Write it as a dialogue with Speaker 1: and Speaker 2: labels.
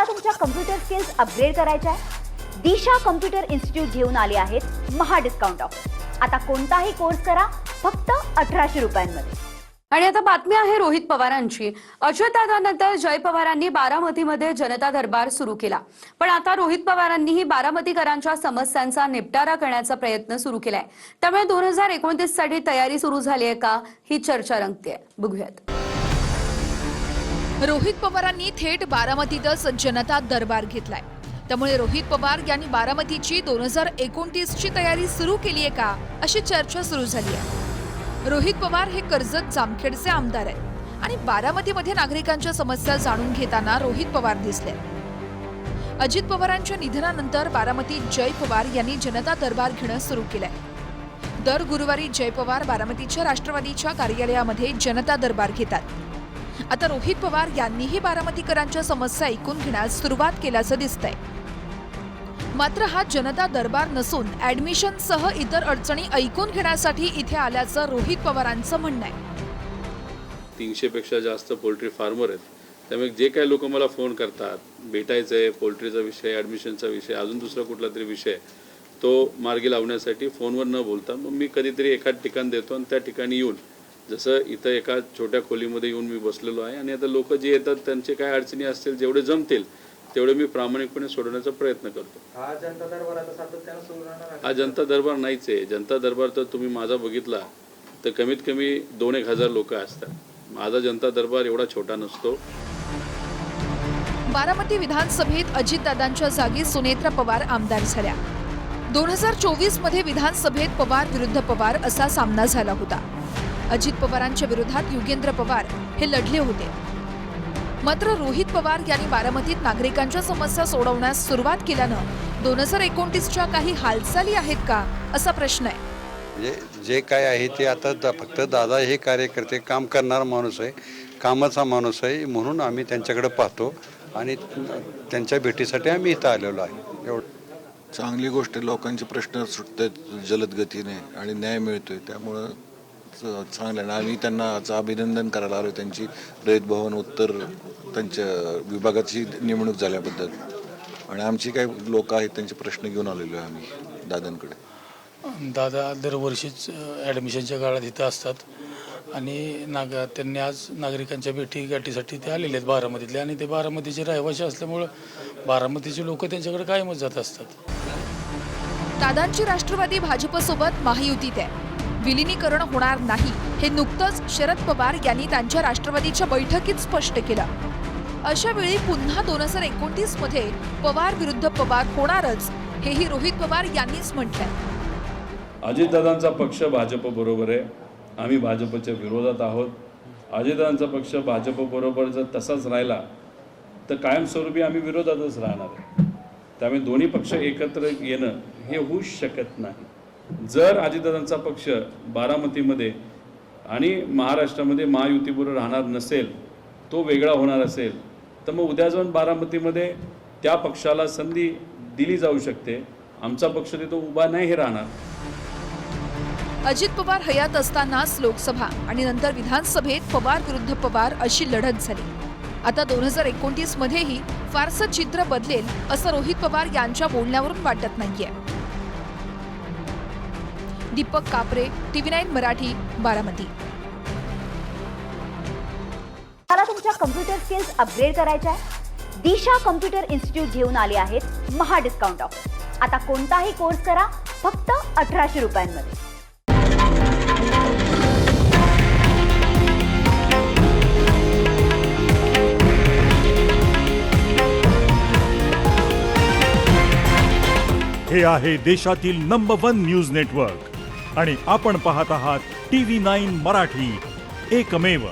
Speaker 1: तुम्हाला तुमच्या computer skills upgrade करायच्या आहे? दिशा कम्प्युटर इन्स्टिट्यूट घेऊन आले आहेत महा डिस्काउंट ऑफर। आता कोणताही कोर्स करा फक्त 1800 रुपयांमध्ये।
Speaker 2: आणि आता बातमी आहे रोहित पवारांची। अजितदादांनंतर जय पवारांनी बारामतीमध्ये जनता दरबार सुरू केला, पण आता रोहित पवारांनीही बारामतीकरांच्या समस्यांचा निपटारा करण्याचा प्रयत्न सुरू केलाय। त्यामुळे 2029 साठी तयारी सुरू झाली आहे का, ही चर्चा रंगतेय। बघूयात।
Speaker 3: रोहित पवारांनी थेट बारामतीतच जनता दरबार घेतलाय। त्यामुळे रोहित पवार यांनी बारामतीची 2029 ची तयारी सुरू केली आहे का, अशी चर्चा सुरू झाली आहे। रोहित पवार हे कर्जत जामखेडचे आमदार आहेत आणि बारामतीमध्ये नागरिकांच्या समस्या जाणून घेताना रोहित पवार दिसले। अजित पवारांच्या निधनानंतर बारामतीत जय पवार यांनी जनता दरबार घेणं सुरू केलंय। दर गुरुवारी जय पवार बारामतीच्या राष्ट्रवादीच्या कार्यालयामध्ये जनता दरबार घेतात। आता रोहित पवार यांनीही बारामतीकरांच्या समस्या ऐकून घेण्यास सुरुवात केल्याचं दिसतंय। मात्र हा जनता दरबार नसून ऍडमिशन सह इतर अडचणी ऐकून घेण्यासाठी इथे आल्याचं रोहित पवारांचं म्हणणं आहे।
Speaker 4: 300 पेक्षा जास्त पोल्ट्री फार्मर आहेत, त्यामुळे जे काही लोक मला फोन करतात, भेटायचंय, पोल्ट्रीचा विषय, ॲडमिशनचा विषय, अजून दुसरा कुठला तरी विषय, तो मार्गी लावण्यासाठी फोनवर न बोलता मग मी कधीतरी एखाद ठिकाण देतो आणि त्या ठिकाणी येऊन, जसं इथं एका छोट्या खोलीमध्ये येऊन मी बसलेलो आहे आणि आता लोक जे येतात त्यांचे काय अडचणी असतील, जेवढे जमतील तेवढे मी प्रामाणिकपणे सोडवण्याचा प्रयत्न करतो।
Speaker 5: हा जनता दरबार आता सातत्याने सुरू राहणार आहे।
Speaker 4: हा जनता दरबार नाहीच आहे। जनता दरबार तर तुम्ही माझा बघितला तर कमीत कमी 2-1 हजार लोक असतात। माझा जनता दरबार एवढा छोटा नसतो।
Speaker 3: बारामती विधानसभेत अजितदादांच्या जागी सुनेत्रा पवार आमदार झाल्या। 2024 मध्ये विधानसभेत पवार विरुद्ध पवार असा सामना झाला होता। अजित पवारांच्या विरोधात युगेंद्र पवार हे लढले होते। मात्र रोहित पवार यांनी बारामतीत नागरिकांच्या समस्या सोडवण्यास सुरुवात केल्यानं 2029च्या काही हालचाली आहेत का, असा प्रश्न आहे।
Speaker 6: म्हणजे जे काय आहे ते आता फक्त दादा हे कार्यकर्ते, काम करणारा माणूस आहे, कामाचा माणूस आहे, म्हणून आम्ही त्यांच्याकडे पाहतो आणि त्यांच्या भेटीसाठी आम्ही इथं आलेलो आहे। एवढं
Speaker 7: चांगली गोष्ट, लोकांचे प्रश्न सुटतात जलद गतीने आणि न्याय मिळतोय, त्यामुळं चांगलं आहे। आम्ही त्यांना अभिनंदन करायला आलो त्यांची रयत भवन उत्तर त्यांच्या विभागाची नेमणूक झाल्याबद्दल, आणि आमची काही लोक आहेत त्यांचे प्रश्न घेऊन आलेलो आहे आम्ही दादांकडे।
Speaker 8: दादा दरवर्षीच ॲडमिशनच्या काळात इथं असतात आणि त्यांनी आज नागरिकांच्या भेटीगाठीसाठी ते आलेले आहेत बारामतीतले, आणि ते बारामतीचे रहिवासी असल्यामुळं बारामतीचे लोक त्यांच्याकडे कायमच जात असतात।
Speaker 3: दादांची राष्ट्रवादी भाजपसोबत महायुतीत आहे, विलिनीकरण होणार नाही हे नुकतंच शरद पवार यांनी त्यांच्या राष्ट्रवादीच्या बैठकीत स्पष्ट केलं। अशा वेळी पुन्हा 2029 मध्ये पवार विरुद्ध पवार होणारच, हेही रोहित पवार यांनीच म्हटलंय।
Speaker 4: अजितदादांचा पक्ष भाजप बरोबर आहे, आम्ही भाजपच्या विरोधात आहोत। अजितदादांचा पक्ष भाजप बरोबर जर तसाच राहिला तर कायमस्वरूपी आम्ही विरोधातच राहणार आहे। त्यामुळे दोन्ही पक्ष एकत्र येणं हे होऊच शकत नाही। जर अजितदादांचा पक्ष बारामतीमध्ये आणि महाराष्ट्रामध्ये महायुतीबरोबर राहणार नसेल, तो वेगळा होणार असेल, तर मग उद्या जाऊन बारामतीमध्ये त्या पक्षाला संधी दिली जाऊ शकते। आमचा पक्ष तिथं उभा नाही हे राहणार।
Speaker 3: अजित पवार हयात असतानाच लोकसभा आणि नंतर विधानसभेत पवार विरुद्ध पवार अशी लढत झाली। आता 2029 मध्येही फारसं चित्र बदलेल असं रोहित पवार यांच्या बोलण्यावरून वाटत नाहीये। दीपक कापरे, TV9 मराठी, बारामती।
Speaker 1: तुम्हाला तुमच्या कम्प्युटर स्किल्स अपग्रेड करायच्या आहे? दिशा कम्प्युटर इन्स्टिट्यूट घेऊन आले आहेत महा डिस्काउंट ऑफर। आता कोणताही कोर्स करा फक्त 1800 रुपयांमध्ये।
Speaker 9: हे आहे देशातील नंबर 1 न्यूज नेटवर्क आणि आपण पाहत आहात TV9 मराठी, एकमेव।